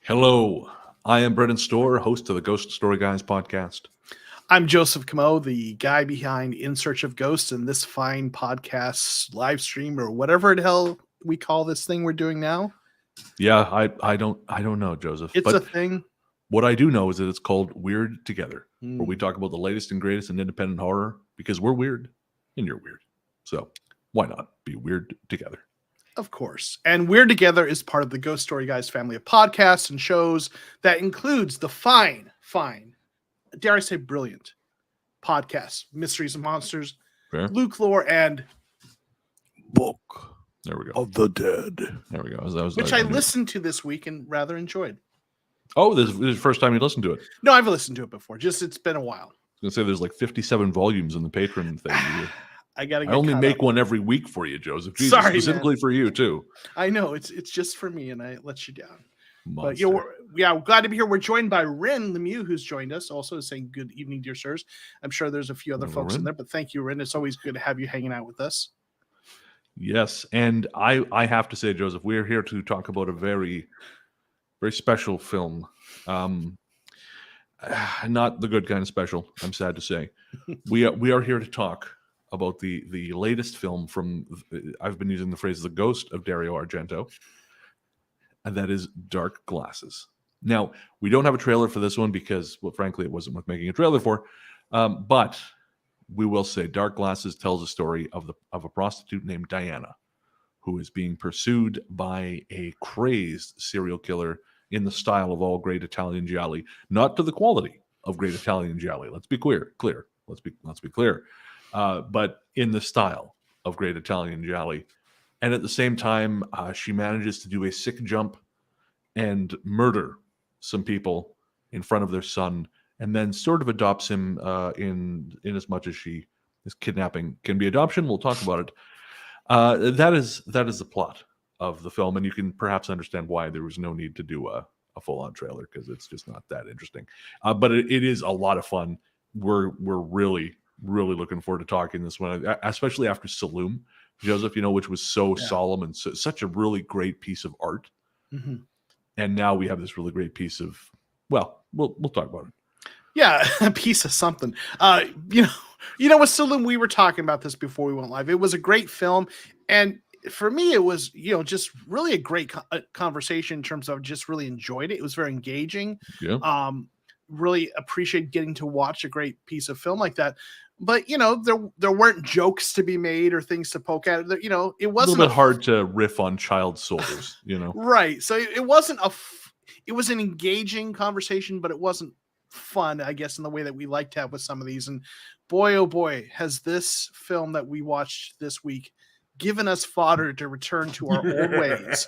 Hello, I am Brennan Storr, host of the Ghost Story Guys podcast. I'm Joseph Comeau, the guy behind In Search of Ghosts and this fine podcast live stream or whatever the hell we call this thing we're doing now. Yeah, I don't know, Joseph. It's a thing. What I do know is that it's called Weird Together, where we talk about the latest and greatest in independent horror because we're weird and you're weird. So why not be weird together? Of course. And Weird Together is part of the Ghost Story Guys family of podcasts and shows that includes the fine, dare I say brilliant podcasts, Mysteries and Monsters, Fair. Luke Lore, and Book. There we go. of the Dead. There we go. Which I listened to this week and rather enjoyed. Oh, this is the first time you listened to it? No, I've listened to it before. Just it's been a while. I was going to say there's like 57 volumes in the Patreon thing. I only make one every week for you, Joseph. Jesus, Sorry, specifically for you too. I know it's just for me, and I let you down. Monster. But we're glad to be here. We're joined by Rin Lemieux, who's joined us, also saying good evening, dear sirs. I'm sure there's a few other folks in there, but thank you, Rin. It's always good to have you hanging out with us. Yes, and I have to say, Joseph, we're here to talk about a very, very special film. Not the good kind of special, I'm sad to say. We are here to talk about the latest film from, I've been using the phrase, the ghost of Dario Argento, and that is Dark Glasses. Now, we don't have a trailer for this one because, well, frankly, it wasn't worth making a trailer for, but we will say Dark Glasses tells a story of a prostitute named Diana, who is being pursued by a crazed serial killer in the style of all great Italian gialli, not to the quality of great Italian gialli. Let's be clear. Let's be clear. But in the style of great Italian gialli. And at the same time, she manages to do a sick jump and murder some people in front of their son, and then sort of adopts him in as much as she is kidnapping. Can be adoption. We'll talk about it. That is the plot of the film, and you can perhaps understand why there was no need to do a full-on trailer because it's just not that interesting. But it is a lot of fun. We're really looking forward to talking this one, especially after Saloon, Joseph, which was so solemn and such a really great piece of art. Mm-hmm. And now we have this really great piece of, well, we'll talk about it. Yeah, a piece of something. With Saloon, we were talking about this before we went live. It was a great film, and for me, it was, just really a great conversation in terms of just really enjoyed it. It was very engaging. Yeah. Really appreciate getting to watch a great piece of film like that. But, there weren't jokes to be made or things to poke at. It wasn't a little bit hard to riff on child soldiers, Right. So it wasn't it was an engaging conversation, but it wasn't fun, I guess, in the way that we like to have with some of these. And boy, oh boy, has this film that we watched this week given us fodder to return to our old ways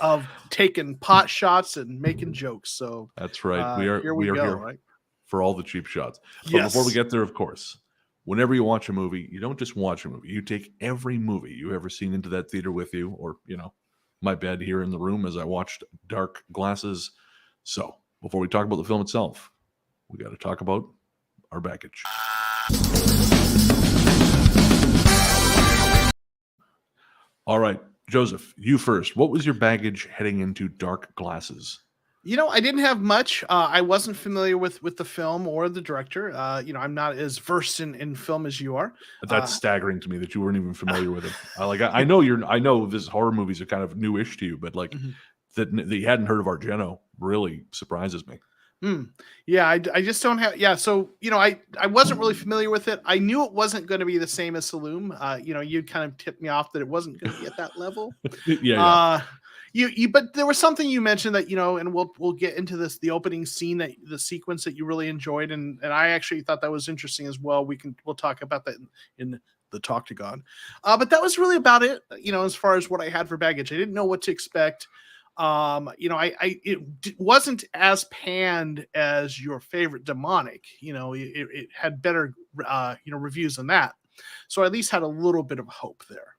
of taking pot shots and making jokes. So that's right. We are here right? For all the cheap shots. But yes. Before we get there, of course, whenever you watch a movie, you don't just watch a movie. You take every movie you ever seen into that theater with you, or, my bed here in the room as I watched Dark Glasses. So before we talk about the film itself, we got to talk about our baggage. All right, Joseph, you first. What was your baggage heading into Dark Glasses? I didn't have much. I wasn't familiar with the film or the director. I'm not as versed in film as you are. That's staggering to me that you weren't even familiar with it. I know this horror movies are kind of newish to you, but that you hadn't heard of Argento really surprises me. Yeah, I just don't have. Yeah, so I wasn't really familiar with it. I knew it wasn't going to be the same as Saloon. You kind of tipped me off that it wasn't going to be at that level. Yeah. But there was something you mentioned that and we'll get into this, the opening scene, that the sequence that you really enjoyed, and I actually thought that was interesting as well. We'll talk about that in the Talk to God. But that was really about it. As far as what I had for baggage, I didn't know what to expect. It wasn't as panned as your favorite Demonic. It had better reviews than that, so I at least had a little bit of hope there.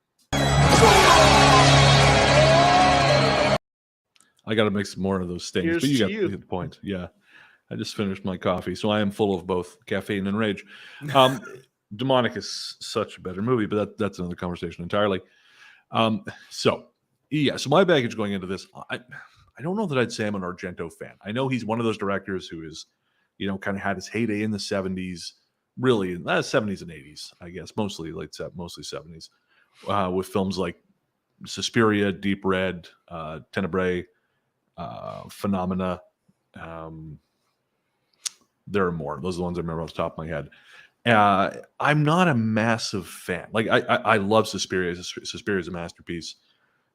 I got to make some more of those stings. Here's but you to got the point. Yeah, I just finished my coffee, so I am full of both caffeine and rage. Demonic is such a better movie, but that's another conversation entirely. So my baggage going into this, I don't know that I'd say I'm an Argento fan. I know he's one of those directors who is, kind of had his heyday in the 70s, really in the 70s and 80s, I guess, mostly 70s, with films like Suspiria, Deep Red, Tenebrae, Phenomena. There are more. Those are the ones I remember off the top of my head. I'm not a massive fan. Like I love Suspiria. Suspiria is a masterpiece.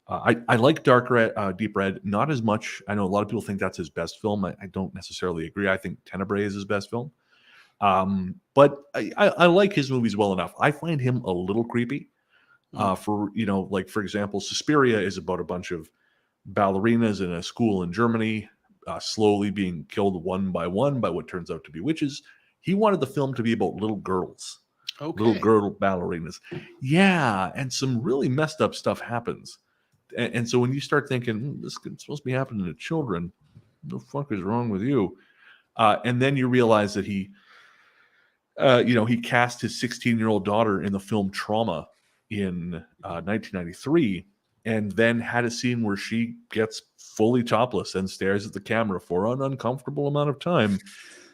I like Deep Red, not as much. I know a lot of people think that's his best film. I don't necessarily agree. I think Tenebrae is his best film. But I like his movies well enough. I find him a little creepy. For example, Suspiria is about a bunch of ballerinas in a school in Germany, slowly being killed one by one by what turns out to be witches. He wanted the film to be about little girls, little girl ballerinas. Yeah, and some really messed up stuff happens. And so when you start thinking, this is supposed to be happening to children, what the fuck is wrong with you? And then you realize that he cast his 16-year-old daughter in the film Trauma in 1993, and then had a scene where she gets fully topless and stares at the camera for an uncomfortable amount of time.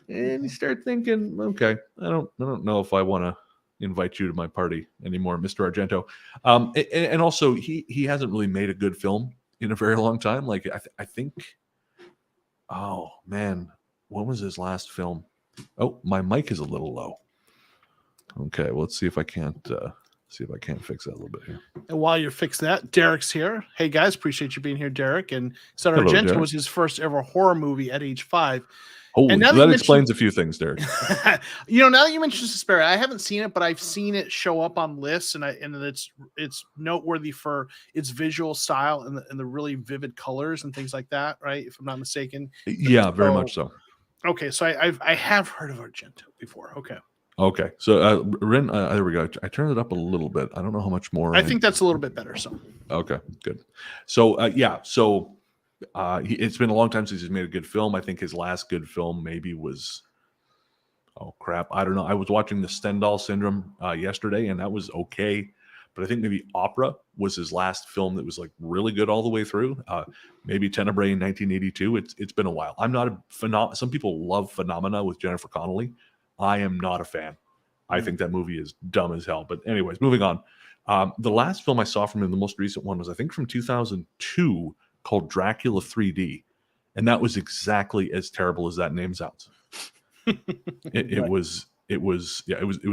And you start thinking, okay, I don't know if I want to invite you to my party anymore, Mr. Argento. And also, he hasn't really made a good film in a very long time. Like I think, oh man, what was his last film? Oh, my mic is a little low. Okay, well, let's see if I can't fix that a little bit here. And while you're fixing that, Derek's here. Hey guys, appreciate you being here, Derek. And said Hello, Argento Derek. was his first ever horror movie at age 5. Holy, that explains a few things, Derek. Now that you mentioned Suspiria, I haven't seen it, but I've seen it show up on lists, and it's noteworthy for its visual style and the really vivid colors and things like that, right? If I'm not mistaken. Yeah, very much so. Okay, so I have heard of Argento before. Okay, so Rin, there we go. I turned it up a little bit. I don't know how much more. I think that's a little bit better. So okay, good. So it's been a long time since he's made a good film. I think his last good film maybe was, oh crap, I don't know. I was watching the Stendhal Syndrome yesterday, and that was okay. But I think maybe Opera was his last film that was like really good all the way through. Maybe Tenebrae in 1982. It's been a while. I'm not a some people love Phenomena with Jennifer Connelly. I am not a fan. I think that movie is dumb as hell. But anyways, moving on. The last film I saw from him, the most recent one, was I think from 2002, called Dracula 3D, and that was exactly as terrible as that name sounds. It was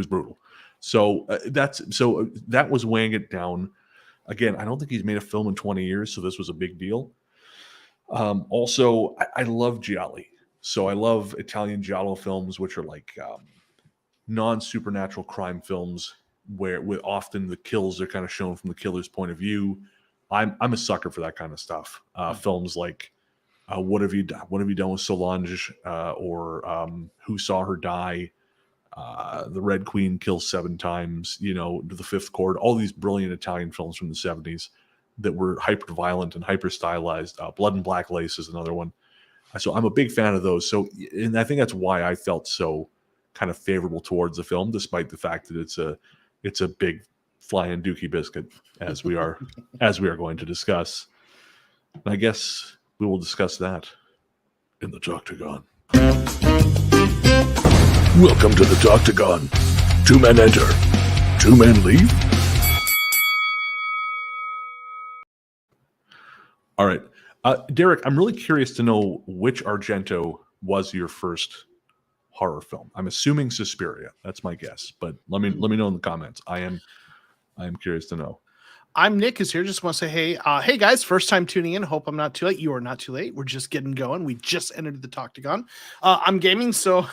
brutal. So that was weighing it down. Again, I don't think he's made a film in 20 years, so this was a big deal. Also, I love gialli. So I love Italian giallo films, which are like non-supernatural crime films where often the kills are kind of shown from the killer's point of view. I'm a sucker for that kind of stuff. Films like What Have You Done with Solange, or Who Saw Her Die, The Red Queen Kills 7 Times, The Fifth Chord, all these brilliant Italian films from the 70s that were hyper violent and hyper stylized. Blood and Black Lace is another one. So I'm a big fan of those. So, and I think that's why I felt so kind of favorable towards the film, despite the fact that it's a big flying dookie biscuit, as we are going to discuss. And I guess we will discuss that in the Doctagon. Welcome to the Doctagon. 2 men enter, 2 men leave. All right. Derek, I'm really curious to know which Argento was your first horror film. I'm assuming Suspiria. That's my guess, but let me know in the comments. I am curious to know. I'm Nick is here. Just want to say, hey guys, first time tuning in. Hope I'm not too late. You are not too late. We're just getting going. We just entered the Doctagon. I'm gaming, so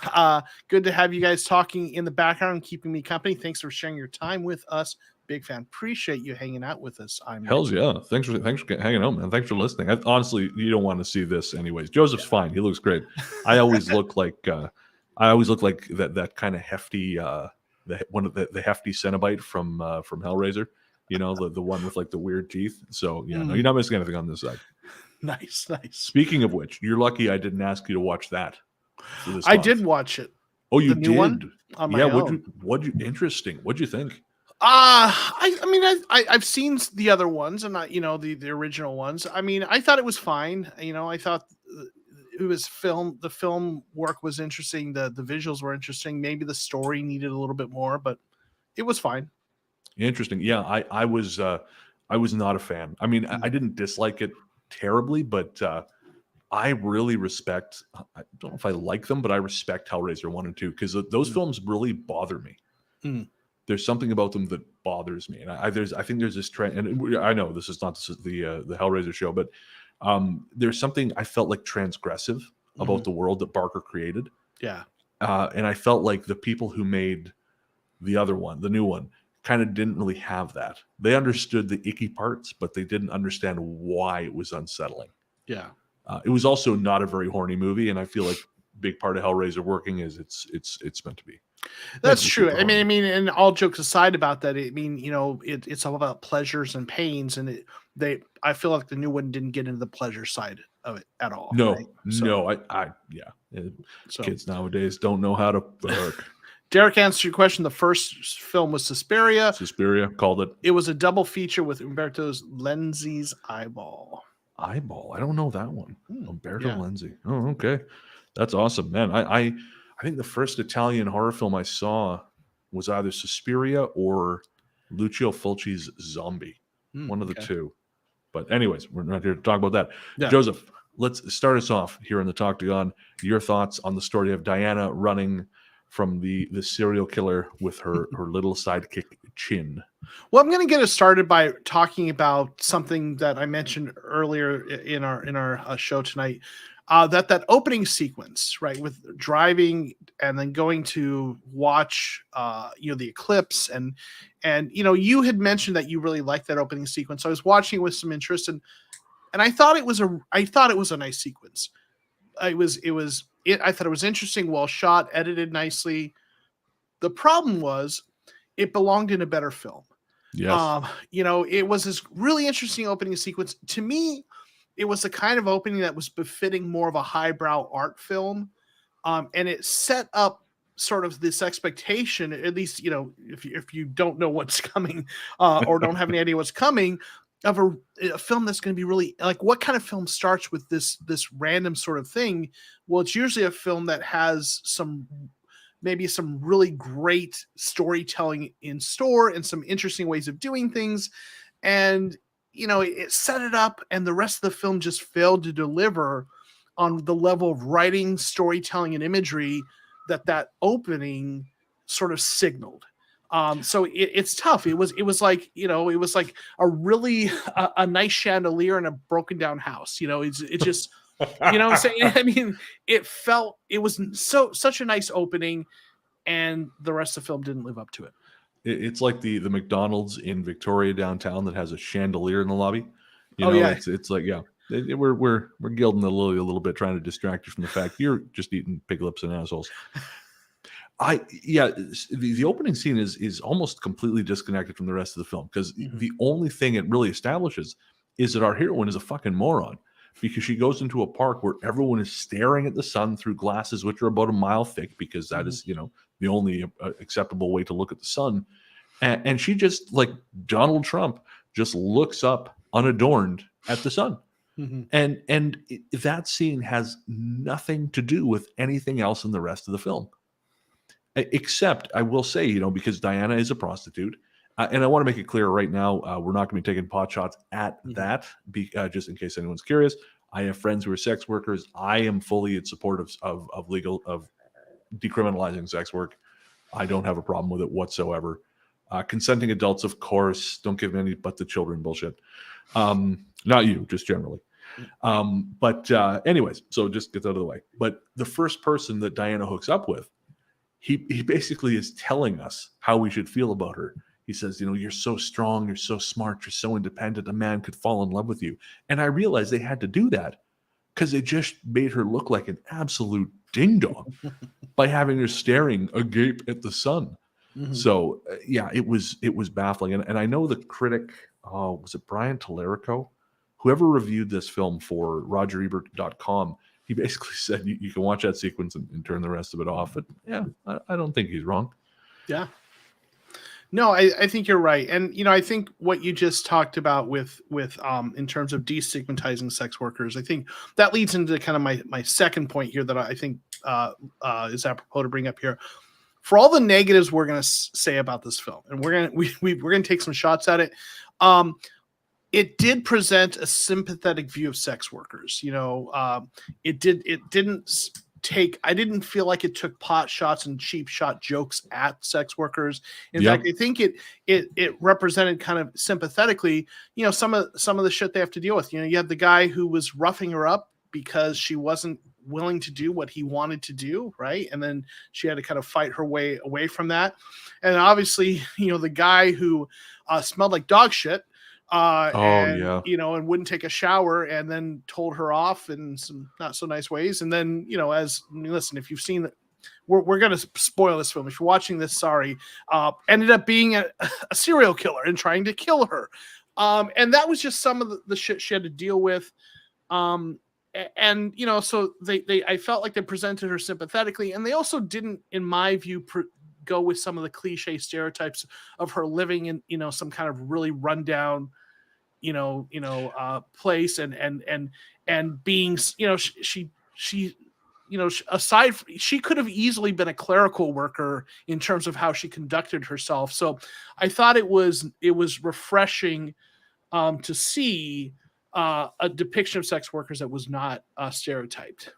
good to have you guys talking in the background, keeping me company. Thanks for sharing your time with us. Big fan. Appreciate you hanging out with us. Hells yeah. Thanks for hanging out, man. Thanks for listening. Honestly, you don't want to see this anyways. Joseph's fine. He looks great. I always look like that kind of hefty the hefty Cenobite from Hellraiser. The one with like the weird teeth. So yeah, no, you're not missing anything on this side. Nice. Speaking of which, you're lucky I didn't ask you to watch that. I did watch it. Oh, you did? One on my own. Interesting. What'd you think? I mean, I've seen the other ones, and not, the original ones. I mean, I thought it was fine. I thought it was the film work was interesting. The visuals were interesting. Maybe the story needed a little bit more, but it was fine. Interesting. Yeah, I was not a fan. I mean, I didn't dislike it terribly, but I really respect. I don't know if I like them, but I respect Hellraiser 1 and 2 because those films really bother me. Mm. There's something about them that bothers me, and I think there's this trend. And I know this is not the Hellraiser show, but there's something I felt like transgressive about the world that Barker created. Yeah. And I felt like the people who made the other one, the new one, kind of didn't really have that. They understood the icky parts, but they didn't understand why it was unsettling. Yeah. It was also not a very horny movie, and I feel like a big part of Hellraiser working is it's meant to be. That's true. I mean, and all jokes aside about that, it's all about pleasures and pains, and I feel like the new one didn't get into the pleasure side of it at all. No, right? no, kids nowadays don't know how to fuck. Derek answered your question. The first film was Suspiria. Suspiria, called it. It was a double feature with Umberto Lenzi's Eyeball. Eyeball. I don't know that one. Umberto yeah. Lenzi. Oh, okay. That's awesome, man. I think the first Italian horror film I saw was either Suspiria or Lucio Fulci's Zombie. One of the two. But anyways, we're not here to talk about that. Yeah. Joseph, let's start us off here in the Talktagon. Your thoughts on the story of Diana running from the serial killer with her little sidekick Chin. Well, I'm going to get us started by talking about something that I mentioned earlier in our show tonight. That opening sequence, right, with driving and then going to watch, the eclipse, and you had mentioned that you really liked that opening sequence. So I was watching it with some interest, and I thought it was a nice sequence. I thought it was interesting, well shot, edited nicely. The problem was it belonged in a better film. Yes. It was this really interesting opening sequence. To me, it was the kind of opening that was befitting more of a highbrow art film. And it set up sort of this expectation, at least, if you don't know what's coming or don't have any idea what's coming, of a film that's going to be really like, what kind of film starts with this random sort of thing? Well, it's usually a film that has maybe some really great storytelling in store and some interesting ways of doing things. And, it set it up, and the rest of the film just failed to deliver on the level of writing, storytelling, and imagery that opening sort of signaled. So it's tough. It was like, it was like a really a nice chandelier in a broken down house. It just, I'm saying? I mean, it was such a nice opening, and the rest of the film didn't live up to it. It's like the McDonald's in Victoria downtown that has a chandelier in the lobby. It's like, yeah, we're gilding the lily a little bit, trying to distract you from the fact you're just eating pig lips and assholes. The opening scene is almost completely disconnected from the rest of the film, because the only thing it really establishes is that our heroine is a fucking moron, because she goes into a park where everyone is staring at the sun through glasses which are about a mile thick, because that is the only acceptable way to look at the sun, and she just, like Donald Trump, just looks up unadorned at the sun. And that scene has nothing to do with anything else in the rest of the film. Except, I will say, because Diana is a prostitute, and I want to make it clear right now, we're not going to be taking pot shots at that, just in case anyone's curious. I have friends who are sex workers. I am fully in support of decriminalizing sex work. I don't have a problem with it whatsoever. Consenting adults, of course, don't give any but the children bullshit. Not you, just generally. But anyways, so just get that out of the way. But the first person that Diana hooks up with, he basically is telling us how we should feel about her. He says, you're so strong, you're so smart, you're so independent, a man could fall in love with you. And I realized they had to do that because it just made her look like an absolute ding-dong by having her staring agape at the sun. So, it was baffling. And I know the critic, was it Brian Tallarico? Whoever reviewed this film for RogerEbert.com, he basically said you can watch that sequence and turn the rest of it off. But yeah, I don't think he's wrong. Yeah. No, I think you're right. And I think what you just talked about with in terms of destigmatizing sex workers, I think that leads into kind of my second point here that I think is apropos to bring up here. For all the negatives we're going to say about this film, and we're going to take some shots at it. It did present a sympathetic view of sex workers. It didn't take, I didn't feel like it took pot shots and cheap shot jokes at sex workers. In fact, I think it represented kind of sympathetically, some of the shit they have to deal with. You have the guy who was roughing her up because she wasn't willing to do what he wanted to do, right? And then she had to kind of fight her way away from that. And obviously, the guy who smelled like dog shit, and wouldn't take a shower, and then told her off in some not so nice ways. And then, listen, if you've seen that, we're going to spoil this film. If you're watching this, sorry, ended up being a serial killer and trying to kill her. And that was just some of the shit she had to deal with. So I felt like they presented her sympathetically, and they also didn't, in my view, go with some of the cliche stereotypes of her living in, some kind of really rundown, place and being, aside from, she could have easily been a clerical worker in terms of how she conducted herself. So I thought it was refreshing to see a depiction of sex workers that was not stereotyped.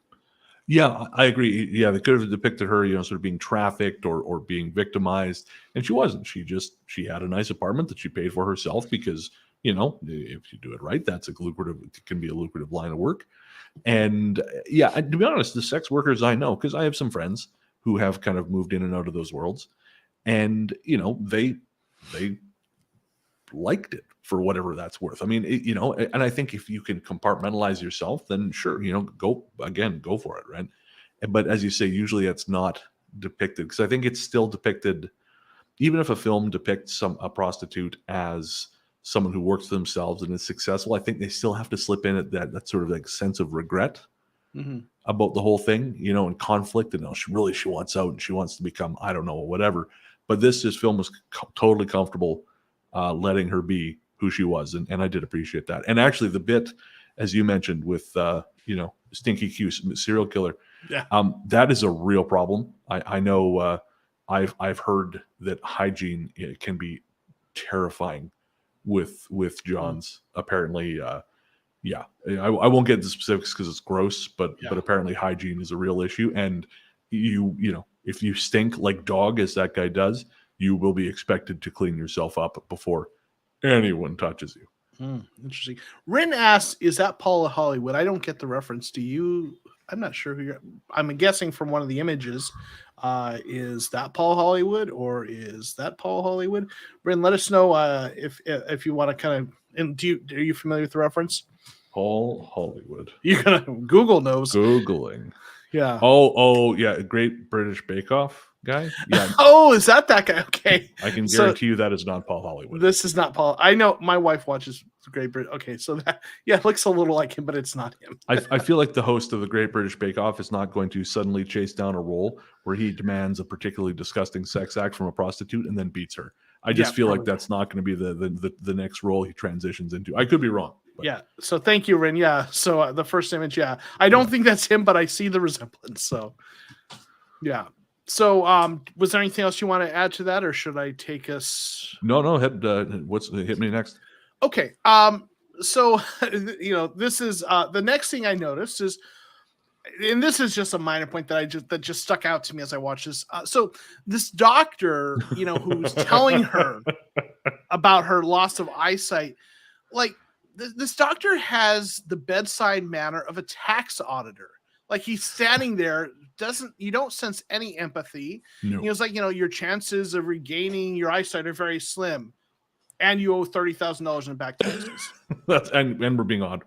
Yeah, I agree. Yeah, they could have depicted her, sort of being trafficked or being victimized, and she wasn't. She had a nice apartment that she paid for herself because, if you do it right, it can be a lucrative line of work. And yeah, to be honest, the sex workers I know, because I have some friends who have kind of moved in and out of those worlds, and they liked it for whatever that's worth. I mean, and I think if you can compartmentalize yourself, then sure, go for it, right? But as you say, usually it's not depicted, because I think it's still depicted, even if a film depicts a prostitute as someone who works for themselves and is successful, I think they still have to slip in at that sort of like sense of regret about the whole thing, and conflict, and she wants out and she wants to become, I don't know, whatever. But this film was totally comfortable letting her be who she was, and I did appreciate that. And actually, the bit, as you mentioned, with Stinky Q, serial killer, that is a real problem. I know I've heard that hygiene can be terrifying with John's. Apparently, I won't get into specifics because it's gross, but apparently hygiene is a real issue, and if you stink like dog, as that guy does, you will be expected to clean yourself up before anyone touches you. Interesting. Rin asks, is that Paula Hollywood? I don't get the reference. Do you? I'm not sure who I'm guessing from one of the images. Is that Paul Hollywood, or is that Paul Hollywood? Rin, let us know if you want to kind of. And are you familiar with the reference? Paul Hollywood. You're gonna Google knows. Googling. Yeah. Oh yeah, Great British Bake Off guy. Yeah. Oh, is that guy? Okay. I can guarantee you that is not Paul Hollywood. This is not Paul. I know my wife watches Great British. Okay, so that it looks a little like him, but it's not him. I feel like the host of the Great British Bake Off is not going to suddenly chase down a role where he demands a particularly disgusting sex act from a prostitute and then beats her. I just feel like that's not going to be the next role he transitions into. I could be wrong. But. Yeah. So thank you, Rin. Yeah. So the first image, I don't think that's him, but I see the resemblance. So yeah. So was there anything else you want to add to that, or should I take us? No. Hit me next. Okay. So this is the next thing I noticed is, and this is just a minor point that just stuck out to me as I watched this. So this doctor, who's telling her about her loss of eyesight, like this doctor has the bedside manner of a tax auditor. Like he's standing there, you don't sense any empathy. No. It's like, your chances of regaining your eyesight are very slim, and you owe $30,000 in back taxes. and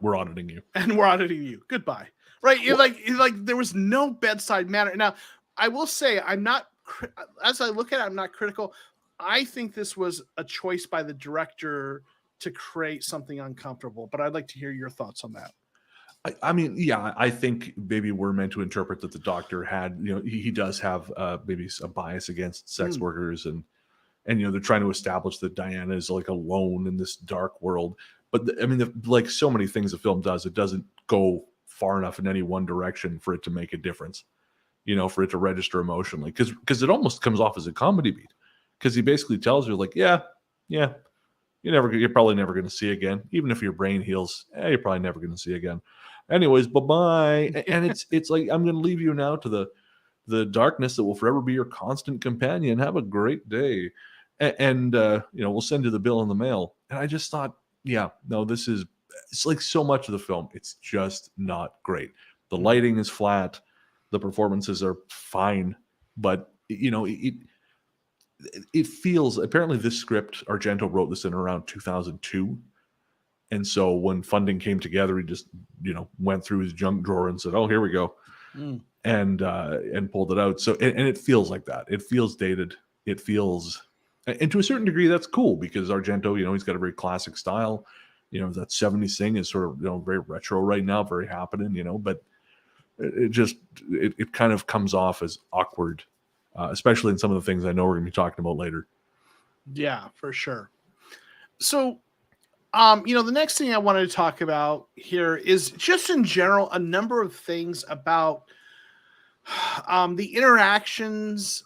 we're auditing you. And we're auditing you. Goodbye. Right? You're like there was no bedside manner. Now, I will say as I look at it, I'm not critical. I think this was a choice by the director to create something uncomfortable, but I'd like to hear your thoughts on that. I mean, yeah, I think maybe we're meant to interpret that the doctor had, he does have maybe a bias against sex workers, and and they're trying to establish that Diana is like alone in this dark world. But I mean, like so many things the film does, it doesn't go far enough in any one direction for it to make a difference. For it to register emotionally, because it almost comes off as a comedy beat. Because he basically tells her like, yeah, you're probably never going to see again, even if your brain heals. You're probably never going to see again. Anyways, bye bye. And it's like, I'm going to leave you now to the darkness that will forever be your constant companion. Have a great day, and we'll send you the bill in the mail. And I just thought, yeah, no, it's like so much of the film. It's just not great. The lighting is flat. The performances are fine, but it feels, apparently this script, Argento wrote this in around 2002. And so when funding came together, he just, went through his junk drawer and said, oh, here we go. And pulled it out. So, and it feels like that. It feels dated. It feels, and to a certain degree, that's cool because Argento, he's got a very classic style. That 70s thing is sort of, very retro right now, very happening, but it kind of comes off as awkward, especially in some of the things I know we're going to be talking about later. Yeah, for sure. So, the next thing I wanted to talk about here is just in general, a number of things about the interactions,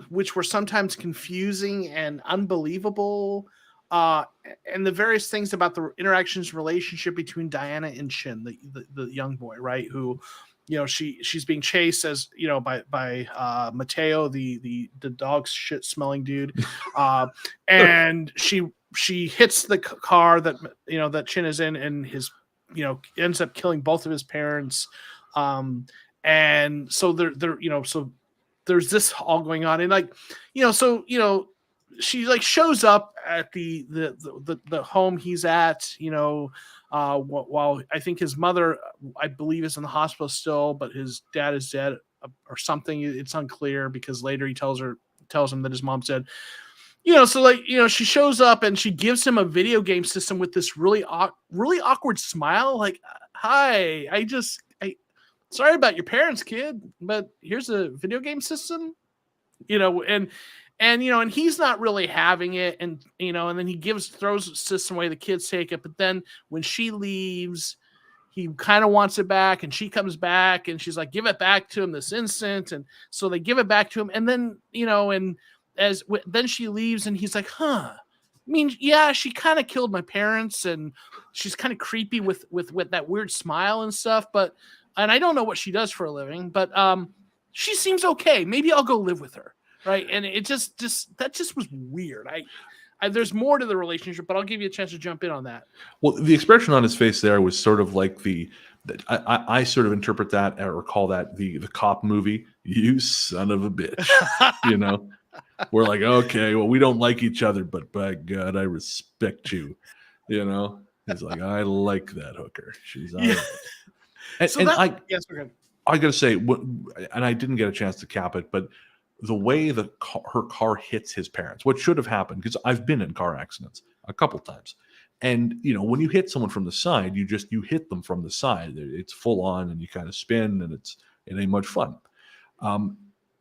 which were sometimes confusing and unbelievable, and the various things about the interactions relationship between Diana and Chin, the young boy, right? Who, she's being chased as by Mateo, the dog shit smelling dude, and she hits the car that that Chin is in, and his ends up killing both of his parents, and so so there's this all going on, and she like shows up at the home he's at, while I think his mother, I believe, is in the hospital still, but his dad is dead or something. It's unclear because later he tells him that his mom's dead. She shows up and she gives him a video game system with this really awkward smile, like, "Hi, sorry about your parents, kid, but here's a video game system," and he's not really having it, and then he throws the system away, the kids take it, but then when she leaves, he kind of wants it back, and she comes back and she's like, give it back to him this instant, and so they give it back to him, and then then she leaves and he's like, I mean, yeah, she kind of killed my parents, and she's kind of creepy with that weird smile and stuff, and I don't know what she does for a living, but she seems okay. Maybe I'll go live with her. Right. And it just was weird. There's more to the relationship, but I'll give you a chance to jump in on that. Well, the expression on his face there was sort of like I sort of interpret that or call that the cop movie, "You son of a bitch." We're like, okay, well, we don't like each other, but by God, I respect you. He's like, I like that hooker. She's on it. Yes, we're good. I got to say, and I didn't get a chance to cap it, but the way her car hits his parents, what should have happened, because I've been in car accidents a couple times, and when you hit someone from the side, you hit them from the side. It's full on, and you kind of spin, and it ain't much fun.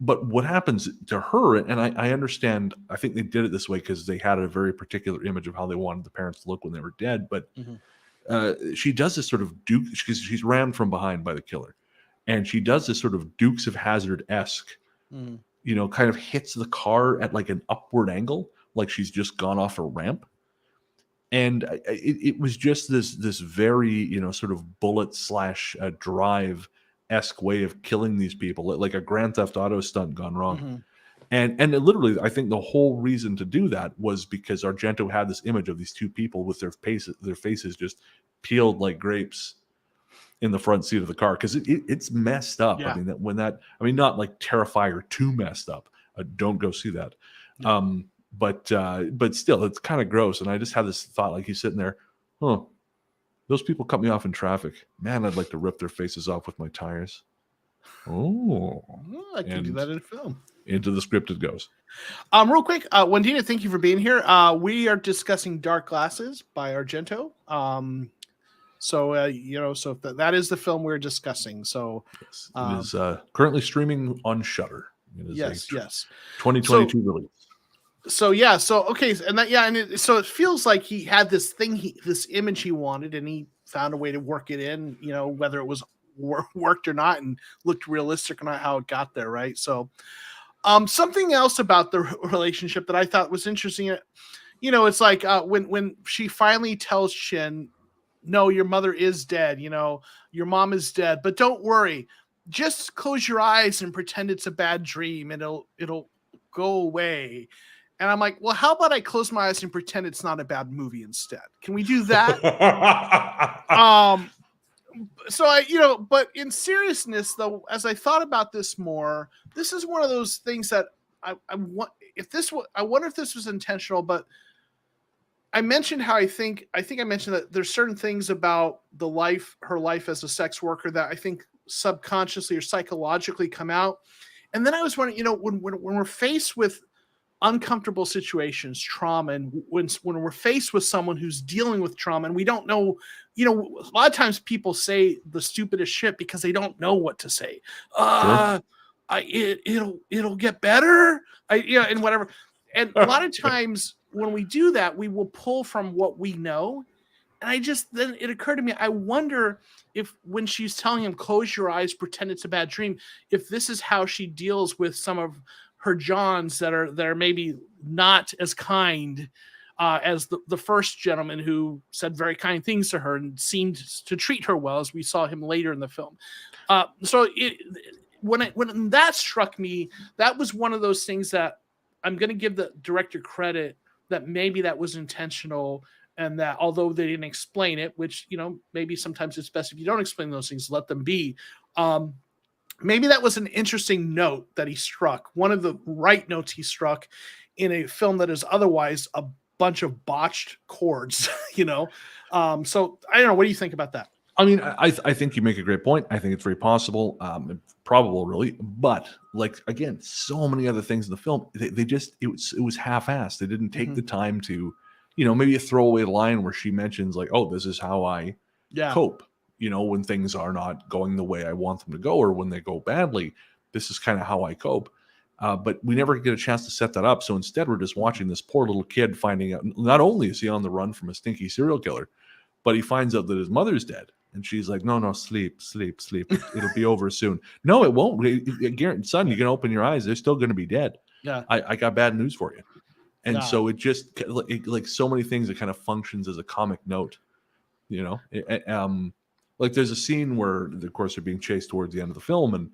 But what happens to her, and I understand, I think they did it this way because they had a very particular image of how they wanted the parents to look when they were dead. But she does this sort of Duke, because she's rammed from behind by the killer, and she does this sort of Dukes of Hazzard-esque. Kind of hits the car at like an upward angle, like she's just gone off a ramp. And it was just this very, sort of bullet / drive-esque way of killing these people, like a Grand Theft Auto stunt gone wrong. And literally, I think the whole reason to do that was because Argento had this image of these two people with their faces just peeled like grapes in the front seat of the car, because it's messed up. Yeah. I mean, not like Terrifier 2 messed up. Don't go see that. Yeah. But still, it's kind of gross. And I just had this thought, like he's sitting there, those people cut me off in traffic. Man, I'd like to rip their faces off with my tires. Oh, I can do that in a film. Into the script it goes. Real quick, Wendina, thank you for being here. We are discussing Dark Glasses by Argento. So that is the film we're discussing. So yes, it is currently streaming on Shudder. It is Yes, a yes. 2022 release. So yeah, so okay, and that yeah, and so it feels like he had this thing, this image he wanted, and he found a way to work it in. Whether it was worked or not, and looked realistic or not, how it got there, right? So, something else about the relationship that I thought was interesting. It's like when she finally tells Chin, "No, your mother is dead. Your mom is dead, but don't worry. Just close your eyes and pretend it's a bad dream, and it'll go away." And I'm like, well, how about I close my eyes and pretend it's not a bad movie instead? Can we do that? So but in seriousness, though, as I thought about this more, this is one of those things that I want. I wonder if this was intentional, but I mentioned how I think I mentioned that there's certain things about her life as a sex worker that I think subconsciously or psychologically come out. And then I was wondering, when we're faced with uncomfortable situations, trauma, and when we're faced with someone who's dealing with trauma, and we don't know, a lot of times people say the stupidest shit because they don't know what to say. Sure. It'll get better. And whatever. And a lot of times when we do that, we will pull from what we know. And then it occurred to me, I wonder if when she's telling him, close your eyes, pretend it's a bad dream, if this is how she deals with some of her Johns that are maybe not as kind as the first gentleman who said very kind things to her and seemed to treat her well, as we saw him later in the film. When that struck me, that was one of those things that I'm going to give the director credit that maybe that was intentional, and that although they didn't explain it, which, maybe sometimes it's best if you don't explain those things, let them be. Maybe that was an interesting note that he struck, one of the right notes he struck in a film that is otherwise a bunch of botched chords, So I don't know. What do you think about that? I mean, I think you make a great point. I think it's very possible, probable, really. But again, so many other things in the film, it was half-assed. They didn't take the time to, maybe a throwaway line where she mentions "Oh, this is how I cope." When things are not going the way I want them to go, or when they go badly, this is kind of how I cope. But we never get a chance to set that up. So instead, we're just watching this poor little kid finding out. Not only is he on the run from a stinky serial killer, but he finds out that his mother's dead. And she's like, no, sleep. It'll be over soon. No, it won't. Son, you can open your eyes. They're still going to be dead. Yeah. I got bad news for you. And Yeah. so it just, like so many things, it kind of functions as a comic note, there's a scene where, of course, they're being chased towards the end of the film. And,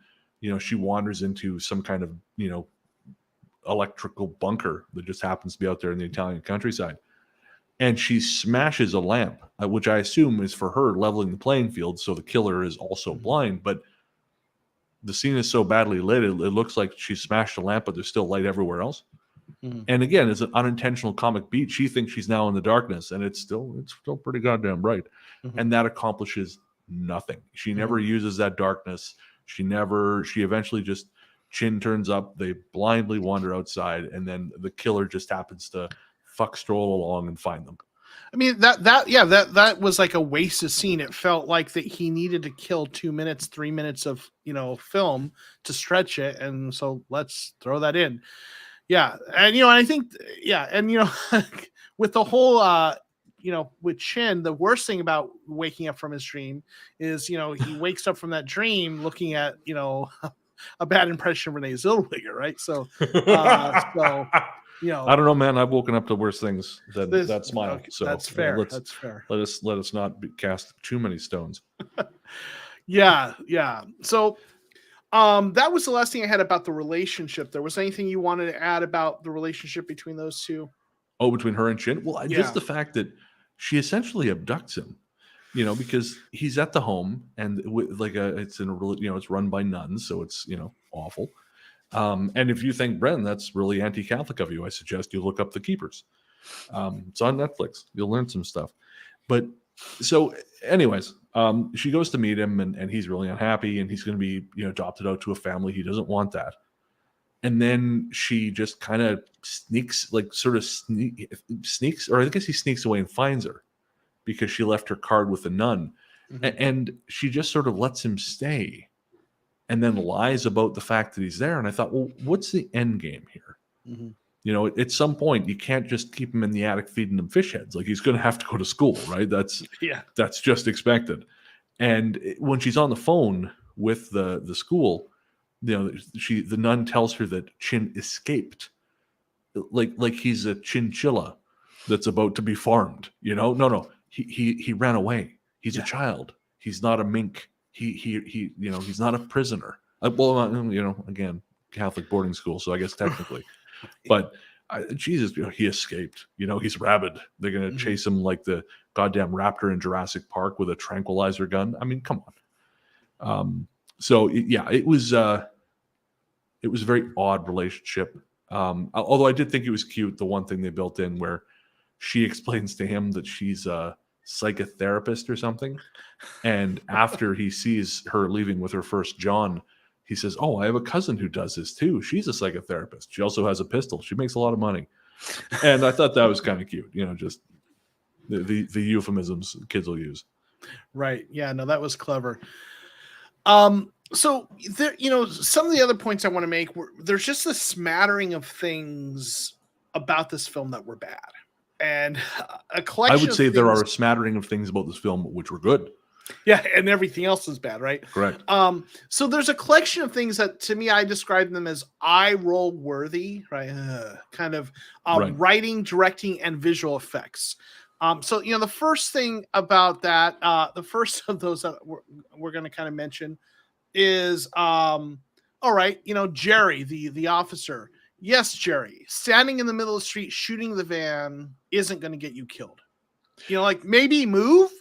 she wanders into some kind of, electrical bunker that just happens to be out there in the Italian countryside. And she smashes a lamp, which I assume is for her leveling the playing field, so the killer is also blind. But the scene is so badly lit, it looks like she smashed a lamp, but there's still light everywhere else. Mm-hmm. And again, it's an unintentional comic beat. She thinks she's now in the darkness, and it's still pretty goddamn bright. Mm-hmm. And that accomplishes nothing. She never uses that darkness. She eventually just, Chin turns up, they blindly wander outside, and then the killer just happens to stroll along and find them. I mean, that was like a wasted scene. It felt like that he needed to kill 2 minutes, 3 minutes of film to stretch it, and so let's throw that in. Yeah, and I think with the whole with Chin, the worst thing about waking up from his dream is he wakes up from that dream looking at a bad impression of Renee Zellweger, right? So I don't know, man. I've woken up to worse things than that smile. Okay, so that's fair. That's fair. Let us not cast too many stones. Yeah. So, that was the last thing I had about the relationship. There was anything you wanted to add about the relationship between those two? Oh, between her and Chin? Well, just the fact that she essentially abducts him, because he's at the home, and it's run by nuns, so it's awful. And if you think, Brennan, that's really anti-Catholic of you, I suggest you look up The Keepers. It's on Netflix. You'll learn some stuff. But so anyways, she goes to meet him, and he's really unhappy, and he's going to be adopted out to a family. He doesn't want that. And then she just kind of sneaks, or I guess he sneaks away and finds her because she left her card with a nun. Mm-hmm. And she just sort of lets him stay. and then lies about the fact that he's there. And I thought, well, what's the end game here? Mhm. You know, at some point, you can't just keep him in the attic feeding him fish heads. Like, he's going to have to go to school, right? Yeah. That's just expected. And when she's on the phone with the school, you know, the nun tells her that Chin escaped, like he's a chinchilla that's about to be farmed. You know, no, he ran away. He's a child. He's not a mink. He you know, he's not a prisoner. Well, you know, again, Catholic boarding school, so I guess technically, but Jesus, you know, he escaped. You know, he's rabid. They're gonna chase him like the goddamn raptor in Jurassic Park with a tranquilizer gun. I mean, come on. So it was a very odd relationship. Although I did think it was cute, the one thing they built in where she explains to him that she's a psychotherapist or something, and after he sees her leaving with her first John, he says, "Oh, I have a cousin who does this too. She's a psychotherapist. She also has a pistol. She makes a lot of money." And I thought that was kind of cute. You know, just the euphemisms kids will use. Right. Yeah, no, that was clever. So there, you know, some of the other points I want to make were there's just a smattering of things about this film that were bad. And a collection I would of say there things- are a smattering of things about this film which were good. Yeah, and everything else is bad, right? Correct. So there's a collection of things that to me I describe them as eye roll worthy, right? Kind of Right. writing, directing, and visual effects. So you know, the first thing about that, the first of those that we're going to kind of mention is all right, you know, Jerry, the officer. Yes, Jerry, standing in the middle of the street shooting the van isn't going to get you killed. You know, like maybe move.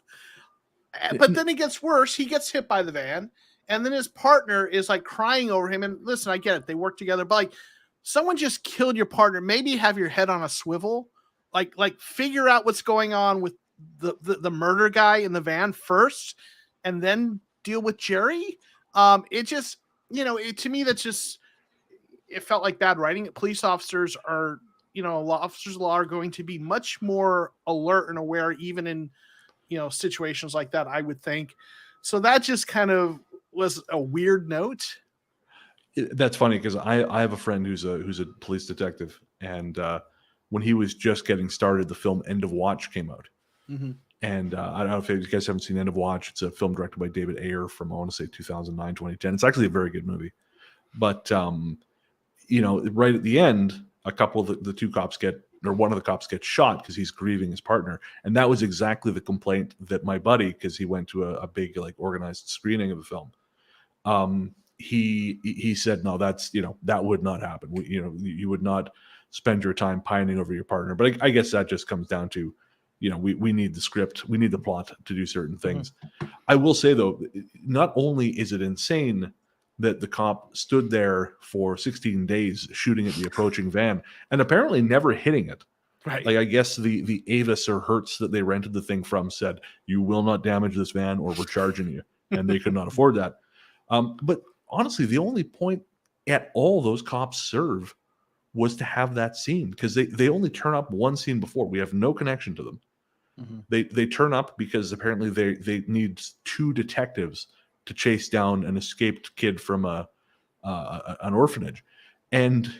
But then it gets worse. He gets hit by the van, and then his partner is like crying over him. And listen, I get it. They work together, but like someone just killed your partner. Maybe have your head on a swivel. Like figure out what's going on with the murder guy in the van first, and then deal with Jerry. It just, you know, to me, that's just, it felt like bad writing. Police officers are, you know, officers of law are going to be much more alert and aware, even in, you know, situations like that, I would think. So that just kind of was a weird note. That's funny because I have a friend who's a police detective, and when he was just getting started, the film End of Watch came out. Mm-hmm. And I don't know if you guys haven't seen End of Watch. It's a film directed by David Ayer from, I want to say, 2009, 2010. It's actually a very good movie. But, you know, right at the end, a couple of the two cops one of the cops gets shot because he's grieving his partner. And that was exactly the complaint that my buddy, because he went to a big, like, organized screening of the film. He said, no, that's, you know, that would not happen. You know, you would not spend your time pining over your partner. But I guess that just comes down to, you know, we need the script, we need the plot to do certain things. Mm-hmm. I will say, though, not only is it insane that the cop stood there for 16 days shooting at the approaching van and apparently never hitting it. Right. Like, I guess the Avis or Hertz that they rented the thing from said, you will not damage this van or we're charging you. And they could not afford that. But honestly, the only point at all those cops serve was to have that scene, because they only turn up one scene before. We have no connection to them. Mm-hmm. They turn up because apparently they need two detectives to chase down an escaped kid from an orphanage, and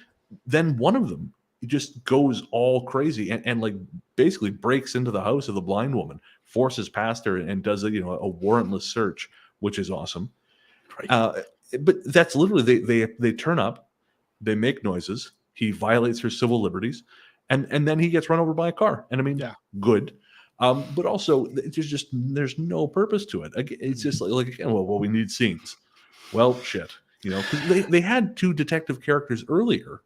then one of them just goes all crazy and like basically breaks into the house of the blind woman, forces past her, and does a warrantless search, which is awesome. Right. But that's literally they turn up, they make noises, he violates her civil liberties, and then he gets run over by a car. And I mean, good. But also, there's no purpose to it. It's just like again, well, we need scenes. Well, shit, you know, because they had two detective characters earlier,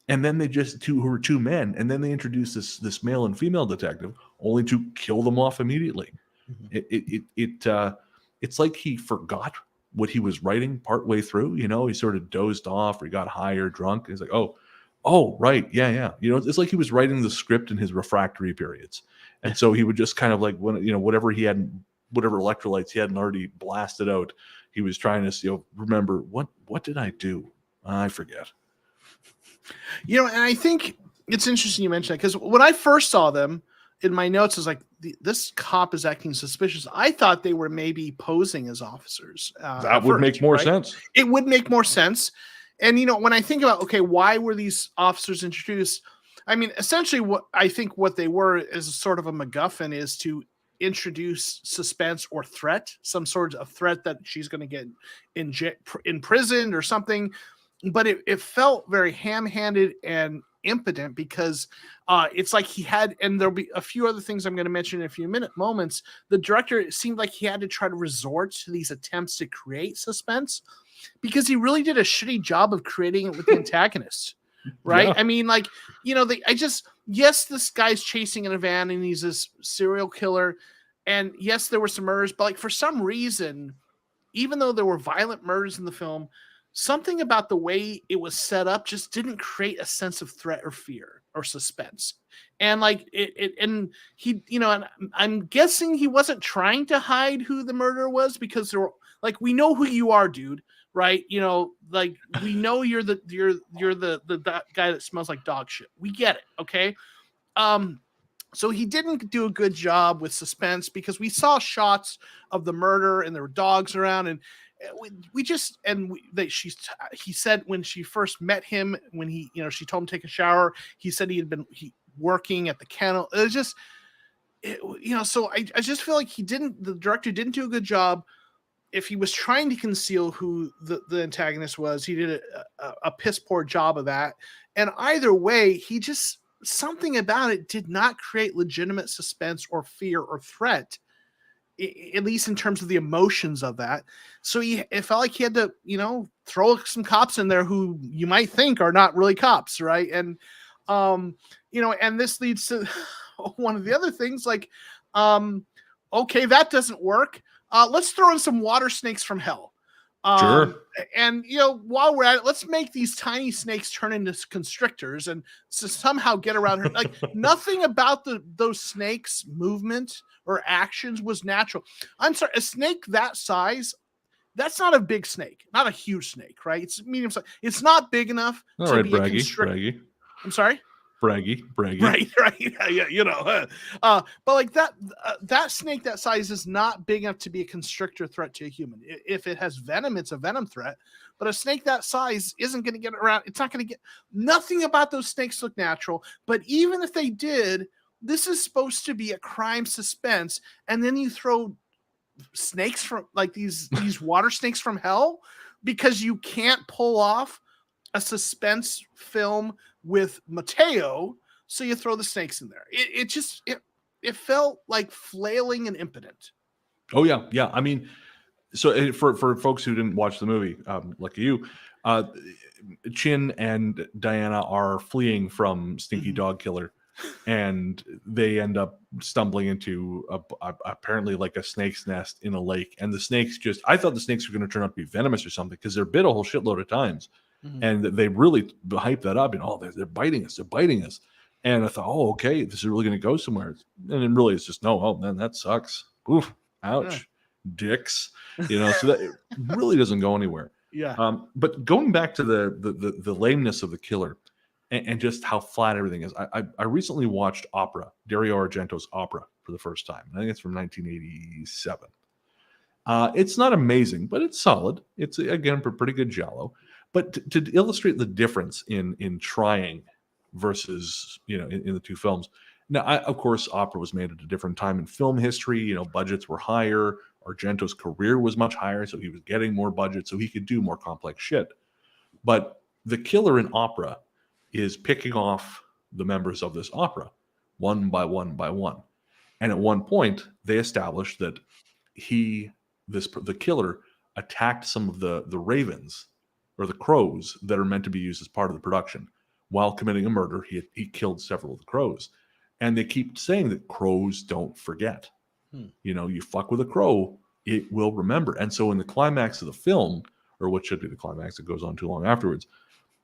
and then they just who were two men, and then they introduced this male and female detective, only to kill them off immediately. Mm-hmm. It's like he forgot what he was writing partway through. You know, he sort of dozed off, or he got high or drunk. And he's like, oh, right. Yeah. You know, it's like he was writing the script in his refractory periods. And so he would just kind of like, when, you know, whatever electrolytes he hadn't already blasted out, he was trying to, you know, remember what did I do? I forget. You know, and I think it's interesting you mentioned that, because when I first saw them, in my notes is like this cop is acting suspicious. I thought they were maybe posing as officers. That would make more sense. It would make more sense. And when I think about, okay, why were these officers introduced? I mean, essentially, what they were is sort of a MacGuffin, is to introduce suspense or threat, some sort of threat that she's going to get imprisoned or something. But it felt very ham-handed and impotent, because it's like he had, and there'll be a few other things I'm going to mention in a few moments. The director, it seemed like he had to try to resort to these attempts to create suspense, because he really did a shitty job of creating it with the antagonist. Right. Yeah. I mean, like, yes, this guy's chasing in a van and he's this serial killer. And yes, there were some murders, but like for some reason, even though there were violent murders in the film, something about the way it was set up just didn't create a sense of threat or fear or suspense. And like and he, and I'm guessing he wasn't trying to hide who the murderer was, because there were, like, we know who you are, dude. Right, like, we know you're the guy that smells like dog shit. We get it, okay? So he didn't do a good job with suspense, because we saw shots of the murder and there were dogs around, and he said when she first met him, when she told him to take a shower, he said he had been working at the kennel. It was just, so I just feel like the director didn't do a good job. If he was trying to conceal who the antagonist was, he did a piss poor job of that. And either way, something about it did not create legitimate suspense or fear or threat, at least in terms of the emotions of that. So it felt like he had to, throw some cops in there who you might think are not really cops, right? And, and this leads to one of the other things, like, okay, that doesn't work. Let's throw in some water snakes from hell. Sure. And, while we're at it, let's make these tiny snakes turn into constrictors and somehow get around her. Like, nothing about those snakes' movement or actions was natural. I'm sorry, a snake that size, that's not a big snake, not a huge snake, right? It's medium size. It's not big enough to be a constrictor. Braggy. I'm sorry? Braggy. Right. Yeah. But like that snake that size is not big enough to be a constrictor threat to a human. If it has venom, it's a venom threat. But a snake that size isn't going to get around. It's not going to get. Nothing about those snakes look natural. But even if they did, this is supposed to be a crime suspense, and then you throw snakes from, like, these water snakes from hell, because you can't pull off a suspense film with Mateo, so you throw the snakes in there. It felt like flailing and impotent. Oh yeah. I mean, so for folks who didn't watch the movie, like you, Chin and Diana are fleeing from Stinky Dog Killer, and they end up stumbling into apparently like a snake's nest in a lake. And the snakes I thought the snakes were going to turn out to be venomous or something, because they're bit a whole shitload of times. Mm-hmm. And they really hyped that up, and they're biting us, and I thought, okay, this is really going to go somewhere. And then really it's just, no, man, that sucks. Oof, ouch, dicks. So that it really doesn't go anywhere. Yeah. But going back to the lameness of the killer, and just how flat everything is, I recently watched Dario Argento's Opera, for the first time. I think it's from 1987. It's not amazing, but it's solid. It's, again, pretty good giallo. But to illustrate the difference in trying versus, in the two films. Now, of course, Opera was made at a different time in film history. Budgets were higher. Argento's career was much higher, so he was getting more budget, so he could do more complex shit. But the killer in Opera is picking off the members of this opera one by one by one. And at one point, they established that the killer attacked some of the ravens, or the crows, that are meant to be used as part of the production. While committing a murder, he killed several of the crows. And they keep saying that crows don't forget. You fuck with a crow, it will remember. And so in the climax of the film, or what should be the climax, it goes on too long afterwards,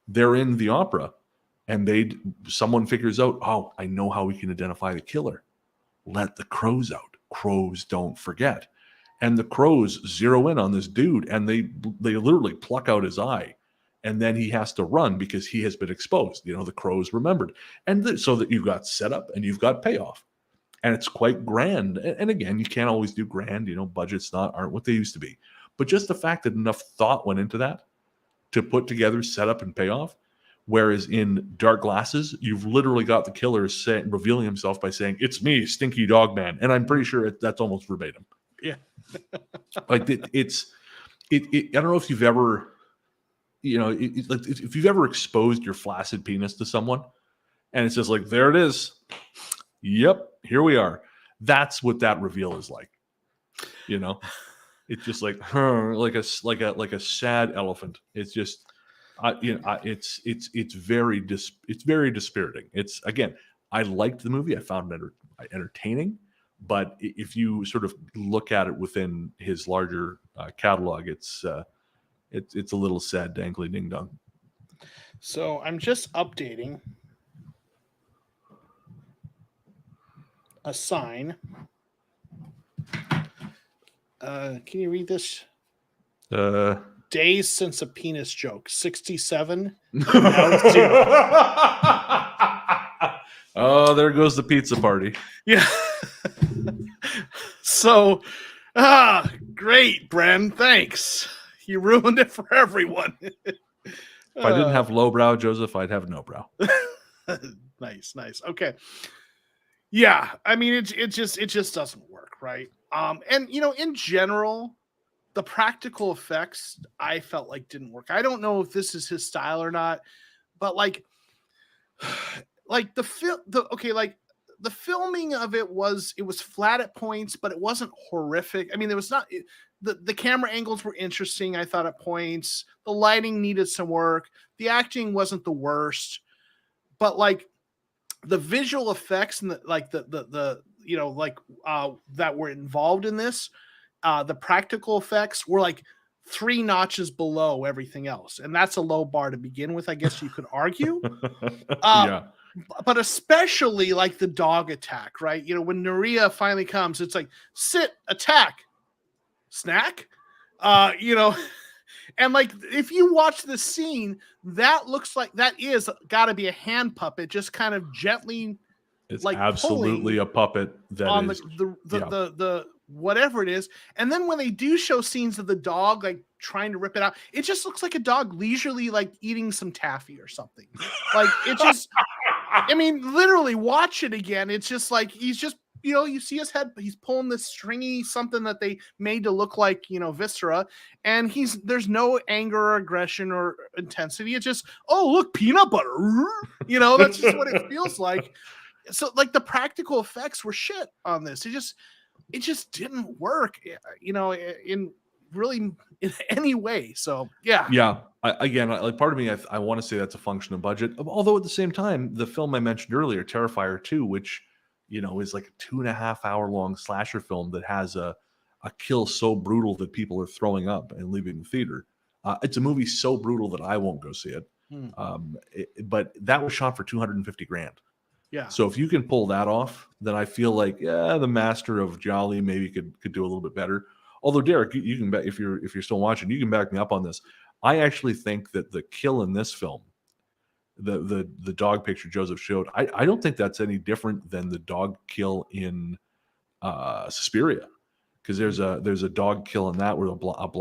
they're in the opera, and someone figures out, I know how we can identify the killer. Let the crows out. Crows don't forget. And the crows zero in on this dude, and they literally pluck out his eye, and then he has to run because he has been exposed. The crows remembered, and so that you've got setup and you've got payoff. and it's quite grand. And again, you can't always do grand. Budgets aren't what they used to be. But just the fact that enough thought went into that to put together, set up, and pay off. Whereas in Dark Glasses, you've literally got the killer revealing himself by saying, "It's me, Stinky Dog Man," and I'm pretty sure that's almost verbatim. Yeah. Like I don't know if you've ever, like if you've ever exposed your flaccid penis to someone, and it's just like, there it is. Yep, here we are. That's what that reveal is like. It's just like like a sad elephant. It's just. It's very dispiriting. It's, again, I liked the movie. I found it entertaining, but if you sort of look at it within his larger catalog, it's a little sad, dangly ding dong. So I'm just updating a sign. Can you read this? Days since a penis joke, 67. Now it's 0. Oh, there goes the pizza party. Yeah. So, great, Bren. Thanks. You ruined it for everyone. If I didn't have lowbrow, Joseph, I'd have no brow. Nice. Okay. Yeah, I mean, it just doesn't work, right? And in general, the practical effects I felt like didn't work. I don't know if this is his style or not, but like the filming of it was flat at points, but it wasn't horrific. I mean, there was not the camera angles were interesting, I thought, at points. The lighting needed some work. The acting wasn't the worst, but like the visual effects and that were involved in this. The practical effects were like 3 notches below everything else. And that's a low bar to begin with, I guess you could argue. Yeah. But especially like the dog attack, right? When Naria finally comes, it's like, sit, attack, snack. And like, if you watch the scene, that looks like that is got to be a hand puppet, just kind of gently. It's like absolutely a puppet that on is the whatever it is. And then when they do show scenes of the dog like trying to rip it out, it just looks like a dog leisurely like eating some taffy or something. Like it just I mean, literally watch it again. It's just like he's just, you see his head, he's pulling this stringy something that they made to look like, viscera, and there's no anger or aggression or intensity. It's just, oh, look, peanut butter. That's just what it feels like. So like the practical effects were shit on this. It just didn't work, in really in any way. So yeah. Like part of me, I want to say that's a function of budget. Although at the same time, the film I mentioned earlier, Terrifier 2, which is like a 2.5 hour long slasher film that has a kill so brutal that people are throwing up and leaving the theater. It's a movie so brutal that I won't go see it. But that was shot for $250,000. Yeah. So if you can pull that off, then I feel like the master of Jolly maybe could do a little bit better. Although Derek, you can bet if you're still watching, you can back me up on this. I actually think that the kill in this film, the dog picture Joseph showed, I don't think that's any different than the dog kill in Suspiria, because there's a dog kill in that where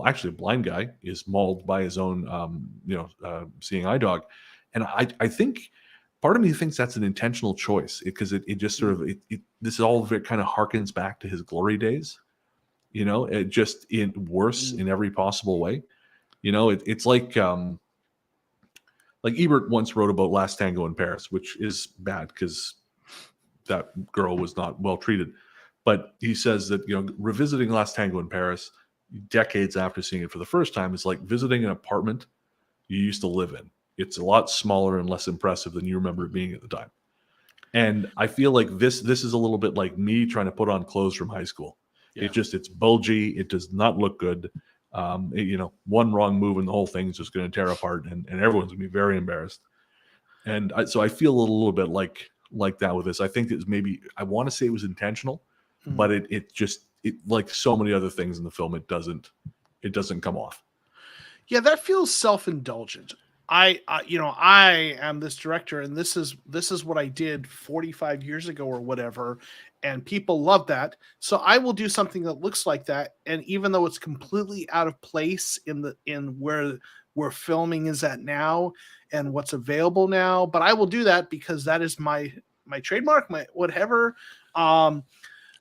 actually a blind guy is mauled by his own seeing eye dog, and I think. Part of me thinks that's an intentional choice because it just sort of this all kind of harkens back to his glory days, it just worse in every possible way. It's like Ebert once wrote about Last Tango in Paris, which is bad because that girl was not well treated. But he says that revisiting Last Tango in Paris decades after seeing it for the first time is like visiting an apartment you used to live in. It's a lot smaller and less impressive than you remember it being at the time. And I feel like this is a little bit like me trying to put on clothes from high school. Yeah. It's bulgy. It does not look good. One wrong move and the whole thing is just going to tear apart, and everyone's going to be very embarrassed. And so I feel a little bit like that with this. I think it's maybe, I want to say it was intentional, but it like so many other things in the film, it doesn't come off. Yeah, that feels self-indulgent. I am this director, and this is what I did 45 years ago or whatever, and people love that. So I will do something that looks like that, and even though it's completely out of place in where filming is at now and what's available now, but I will do that because that is my trademark, my whatever. And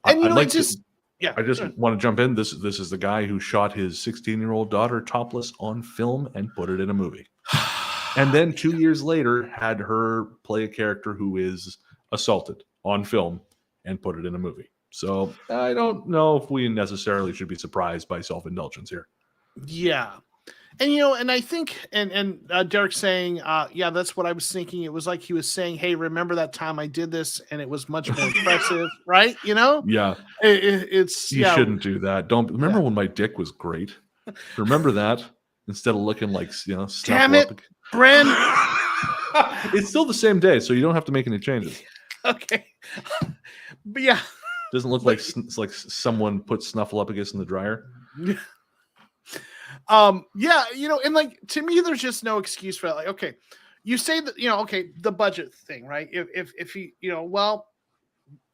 I'd like yeah. I just want to jump in. This is the guy who shot his 16-year-old daughter topless on film and put it in a movie. And then 2 years later, had her play a character who is assaulted on film and put it in a movie. So I don't know if we necessarily should be surprised by self-indulgence here. Yeah. And and I think and Derek saying, yeah, that's what I was thinking. It was like he was saying, hey, remember that time I did this and it was much more impressive, right? Yeah. It's You shouldn't do that. Don't remember when my dick was great. Remember that instead of looking like Damn it, Bren. It's still the same day, so you don't have to make any changes. Okay, but yeah, doesn't look like it's like someone put Snuffleupagus in the dryer. Yeah, and like to me, there's just no excuse for that. Like, okay, you say that okay, the budget thing, right? If you well,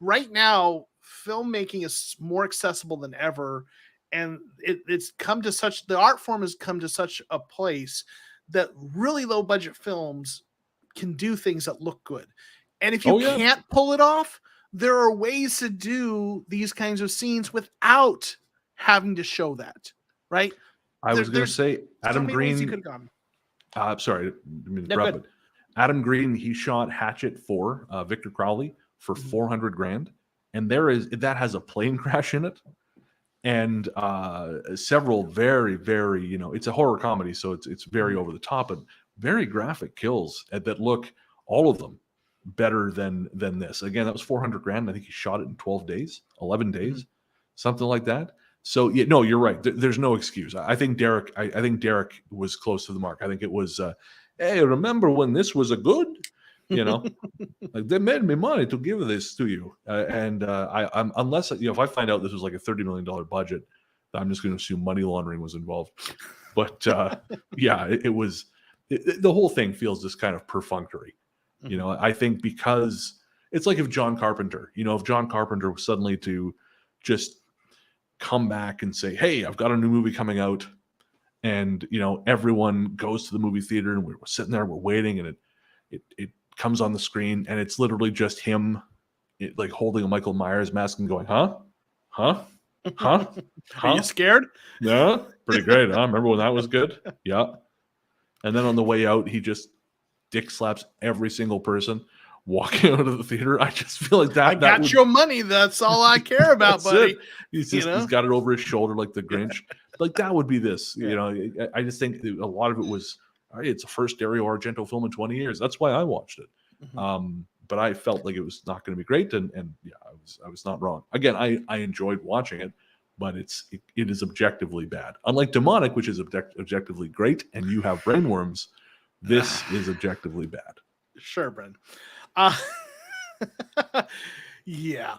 right now filmmaking is more accessible than ever, and it's come to such the art form has come to such a place that really low budget films can do things that look good. And if you can't pull it off, there are ways to do these kinds of scenes without having to show that, right? I was going to say Adam Green. You could have gone. Sorry, but Adam Green, he shot Hatchet for Victor Crowley for $400,000, and that has a plane crash in it, and several very, very it's a horror comedy, so it's very over the top, but very graphic kills that look, all of them, better than this. Again, that was $400,000. I think he shot it in 12 days, 11 days, something like that. So no, you're right. There's no excuse. I think Derek. I think Derek was close to the mark. I think it was. Hey, remember when this was a good? Like they made me money to give this to you. I'm unless if I find out this was like a $30 million budget, I'm just going to assume money laundering was involved. But yeah, it was. The whole thing feels just kind of perfunctory. I think because it's like if John Carpenter was suddenly to just come back and say, hey, I've got a new movie coming out, and everyone goes to the movie theater and we're sitting there, we're waiting, and it comes on the screen and it's literally just him like holding a Michael Myers mask and going, huh? Are you scared? Yeah, pretty great, huh? Remember when that was good? Yeah. And then on the way out, he just dick slaps every single person walking out of the theater. I just feel like that. I got your money. That's all I care about, buddy. He's got it over his shoulder like the Grinch. Like that would be this. I just think a lot of it was, it's the first Dario Argento film in 20 years. That's why I watched it. But I felt like it was not going to be great, and yeah, I was not wrong. Again, I enjoyed watching it, but it is objectively bad. Unlike Demonic, which is objectively great, and you have brainworms, this is objectively bad. Sure, Bren. Yeah.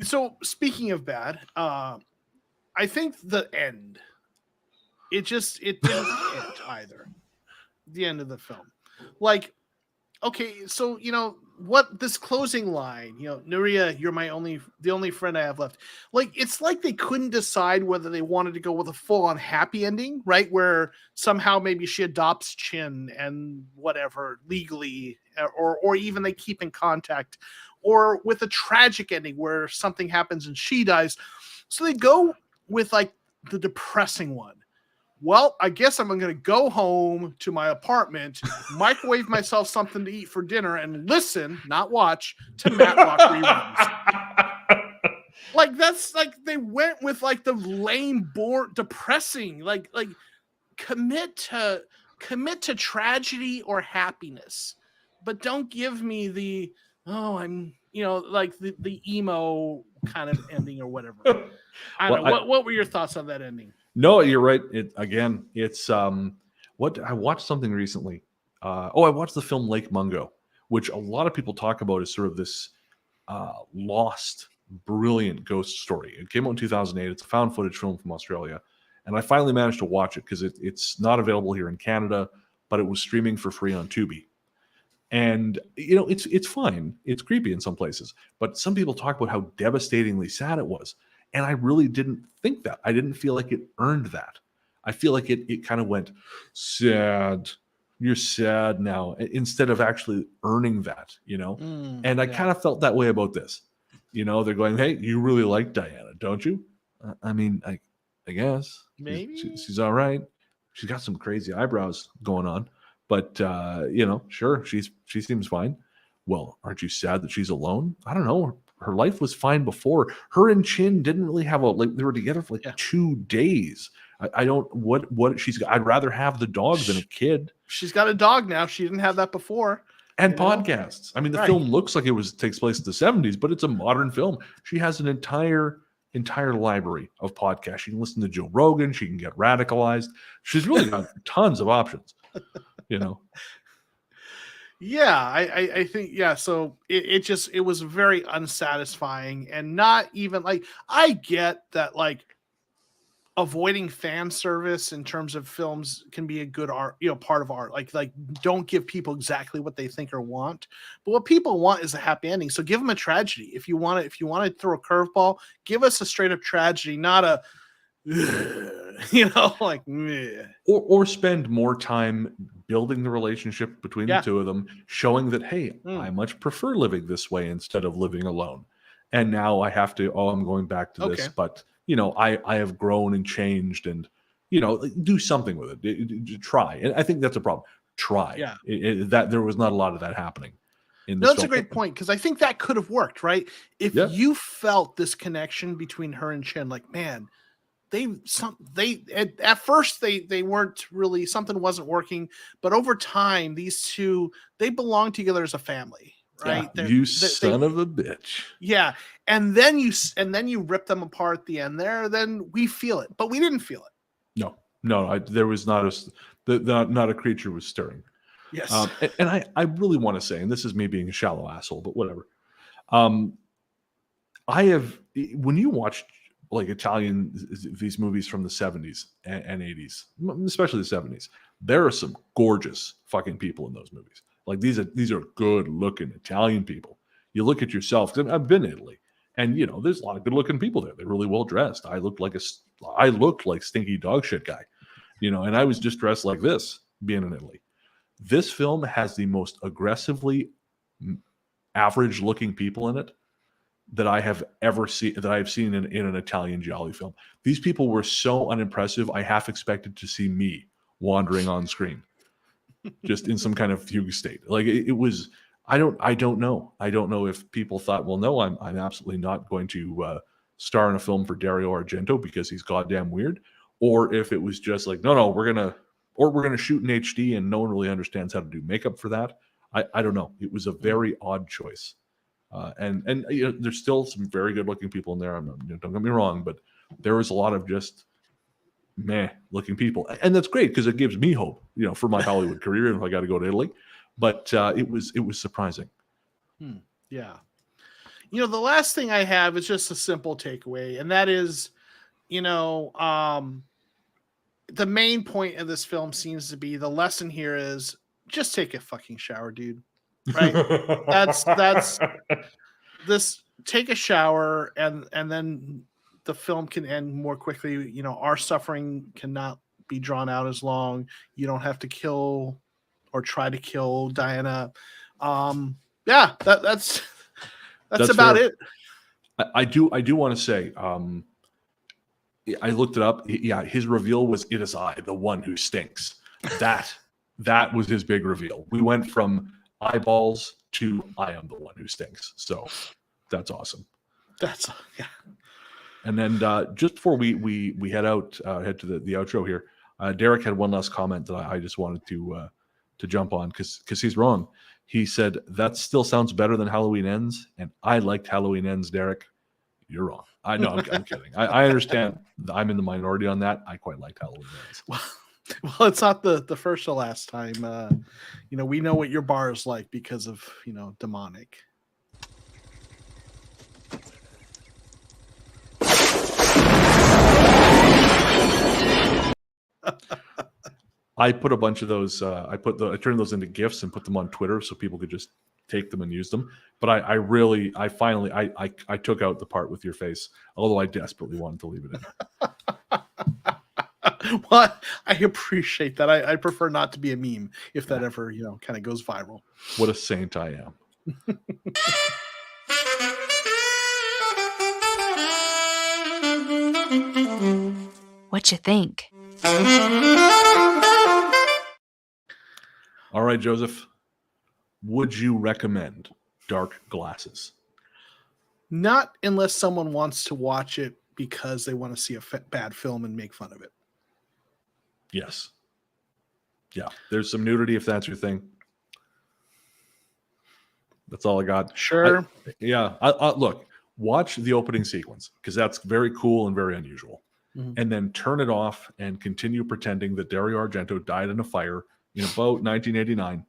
So speaking of bad, I think the end, it didn't end either. The end of the film. Like, okay, so what this closing line, Nuria, you're the only friend I have left. Like, it's like they couldn't decide whether they wanted to go with a full-on happy ending, right? Where somehow maybe she adopts Chin and whatever legally, or even they keep in contact, or with a tragic ending where something happens and she dies. So they go with like the depressing one. Well, I guess I'm going to go home to my apartment, microwave myself something to eat for dinner, and listen, not watch, to Matlock reruns. Like, that's like they went with like the lame, bored, depressing. Like commit to tragedy or happiness, but don't give me the I'm like the emo kind of ending or whatever. I don't know. What were your thoughts on that ending? No, you're right. It's what I watched something recently. I watched the film Lake Mungo, which a lot of people talk about as sort of this lost, brilliant ghost story. It came out in 2008. It's a found footage film from Australia, and I finally managed to watch it because it's not available here in Canada. but it was streaming for free on Tubi. And it's fine. It's creepy in some places, but some people talk about how devastatingly sad it was. And I really didn't think that. I didn't feel like it earned that. I feel like it kind of went, sad. You're sad now, instead of actually earning that, And I kind of felt that way about this. They're going, hey, you really like Diana, don't you? I mean, I guess. Maybe. She's all right. She's got some crazy eyebrows going on. But, sure, she seems fine. Well, aren't you sad that she's alone? I don't know. Her life was fine before. Her and Chin didn't really have they were together for 2 days. I don't, what she's, I'd rather have the dog than a kid. She's got a dog now. She didn't have that before. And podcasts. I mean, the film looks like it takes place in the 70s, but it's a modern film. She has an entire library of podcasts. She can listen to Joe Rogan. She can get radicalized. She's really got tons of options. Yeah, I think, so it was very unsatisfying, and not even I get that avoiding fan service in terms of films can be a good art, part of art. Like don't give people exactly what they think or want, but what people want is a happy ending. So give them a tragedy. If you want to throw a curveball, give us a straight up tragedy, not a or spend more time building the relationship between the two of them, showing that, hey, I much prefer living this way instead of living alone. And now I have to, I'm going back to this, but I have grown and changed, and do something with it. Try. And I think that's a problem. Try. Yeah. That there was not a lot of that happening. No, that's a great point, because I think that could have worked, right? If you felt this connection between her and Chin, man, at first they weren't really, something wasn't working, but over time these two, they belong together as a family, right? Yeah, you son of a bitch. Yeah, and then you rip them apart at the end there. Then we feel it, but we didn't feel it. No, there was not a creature was stirring. Yes, and I really want to say, and this is me being a shallow asshole, but whatever. When you watch Italian, these movies from the 70s and 80s, especially the 70s, there are some gorgeous fucking people in those movies. These are good looking Italian people. You look at yourself, 'cause I've been in Italy, and there's a lot of good looking people there. They're really well dressed. I looked like stinky dog shit guy, and I was just dressed like this being in Italy. This film has the most aggressively average looking people in it that I have ever seen, that I've seen in an Italian giallo film. These people were so unimpressive. I half expected to see me wandering on screen, just in some kind of fugue state. It was, I don't know. I don't know if people thought, well, no, I'm absolutely not going to star in a film for Dario Argento because he's goddamn weird, or if it was just no, we're gonna shoot in HD and no one really understands how to do makeup for that. I don't know. It was a very odd choice. And there's still some very good looking people in there. Don't get me wrong, but there was a lot of just meh looking people, and that's great because it gives me hope, for my Hollywood career if I got to go to Italy. But it was surprising. Yeah. The last thing I have is just a simple takeaway, and that is, the main point of this film seems to be, the lesson here is just take a fucking shower, dude. Right? that's this. Take a shower, and then the film can end more quickly. Our suffering cannot be drawn out as long. You don't have to kill or try to kill Diana. That's about fair. it. I do want to say, I looked it up. Yeah, his reveal was, "It is I, the one who stinks." That was his big reveal. We went from eyeballs to "I am the one who stinks." So that's awesome. Yeah. And then just before we head to the outro here, Derek had one last comment that I just wanted to jump on because he's wrong. He said, "That still sounds better than Halloween Ends," and I liked Halloween Ends. Derek, you're wrong. I know, I'm kidding. I understand. I'm in the minority on that. I quite liked Halloween Ends. Well, it's not the first or last time. We know what your bar is like because of demonic. I put a bunch of those. I turned those into GIFs and put them on Twitter so people could just take them and use them. But I took out the part with your face, although I desperately wanted to leave it in. Well, I appreciate that. I prefer not to be a meme if that ever, kind of goes viral. What a saint I am. What you think? All right, Joseph. Would you recommend Dark Glasses? Not unless someone wants to watch it because they want to see a bad film and make fun of it. Yes. Yeah. There's some nudity if that's your thing. That's all I got. Sure. Look, watch the opening sequence because that's very cool and very unusual. Mhm. And then turn it off and continue pretending that Dario Argento died in a fire in about 1989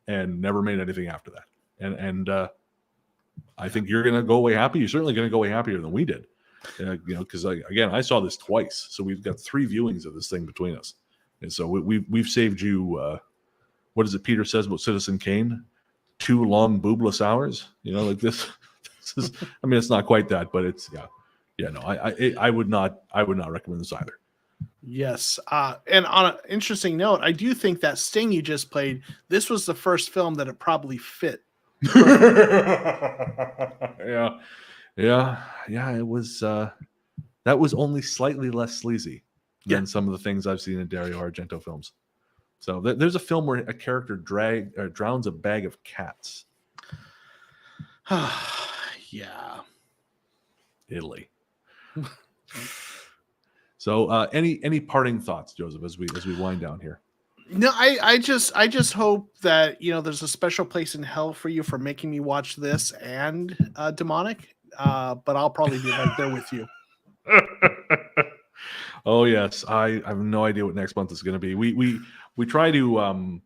and never made anything after that. And I think you're going to go away happy. You're certainly going to go away happier than we did. Because again, I saw this twice, so we've got 3 viewings of this thing between us, and so we've saved you. What is it Peter says about Citizen Kane? 2 long boobless hours. Like this. This is. I mean, it's not quite that, but it's yeah. No, I would not recommend this either. Yes. And on an interesting note, I do think that Sting you just played, this was the first film that it probably fit. Yeah. It was. That was only slightly less sleazy than some of the things I've seen in Dario Argento films. So there's a film where a character drowns a bag of cats. Yeah. Italy. So, any parting thoughts, Joseph, as we wind down here? No, I just hope that there's a special place in hell for you for making me watch this and Demonic. But I'll probably be right there with you. Oh yes, I have no idea what next month is going to be. We try to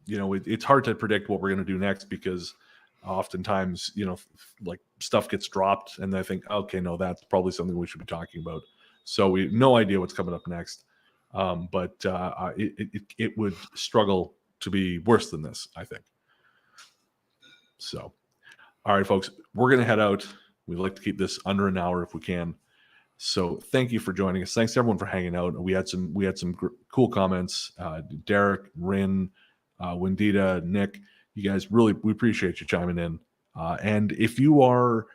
it's hard to predict what we're going to do next because oftentimes like stuff gets dropped and I think okay, no, that's probably something we should be talking about. So we have no idea what's coming up next. But it would struggle to be worse than this, I think. So, all right, folks, we're going to head out. We'd like to keep this under an hour if we can. So thank you for joining us. Thanks everyone for hanging out. We had some cool comments. Derek, Rin, Wendita, Nick, you guys we appreciate you chiming in. And if you want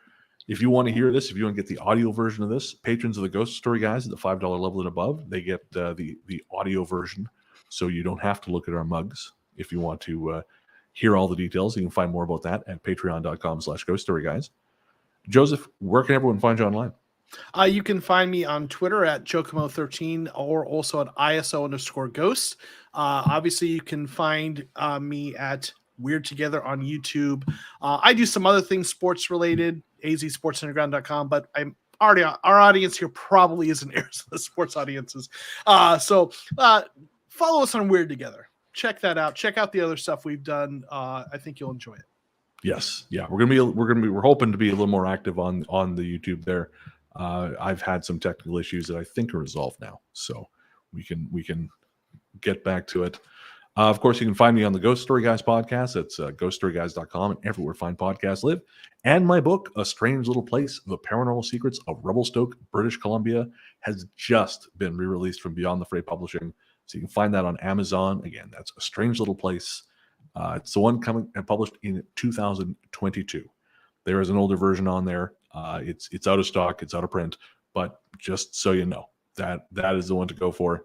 to hear this, if you want to get the audio version of this, patrons of the Ghost Story guys at the $5 level and above, they get the audio version. So you don't have to look at our mugs. If you want to hear all the details, you can find more about that at patreon.com/ghoststoryguys. Joseph, where can everyone find you online? You can find me on Twitter at Comeau13 or also at ISO_ghost. Obviously, you can find me at Weird Together on YouTube. I do some other things sports related, azsportsunderground.com, but our audience here probably isn't airs of the sports audiences. So follow us on Weird Together. Check that out. Check out the other stuff we've done. I think you'll enjoy it. Yes. Yeah. We're hoping to be a little more active on the YouTube there. I've had some technical issues that I think are resolved now, so we can get back to it. Of course, you can find me on the Ghost Story Guys podcast. It's ghoststoryguys.com and everywhere fine podcasts live. And my book, A Strange Little Place, The Paranormal Secrets of Revelstoke, British Columbia, has just been re-released from Beyond the Fray Publishing. So you can find that on Amazon. Again, that's A Strange Little Place. It's the one coming and published in 2022. There is an older version on there. It's out of stock. It's out of print. But just so you know, that is the one to go for.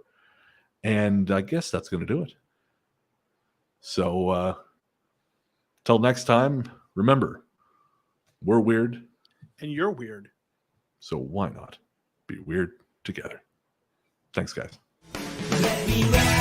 And I guess that's going to do it. So, till next time, remember, we're weird. And you're weird. So why not be weird together? Thanks, guys. Let me ride.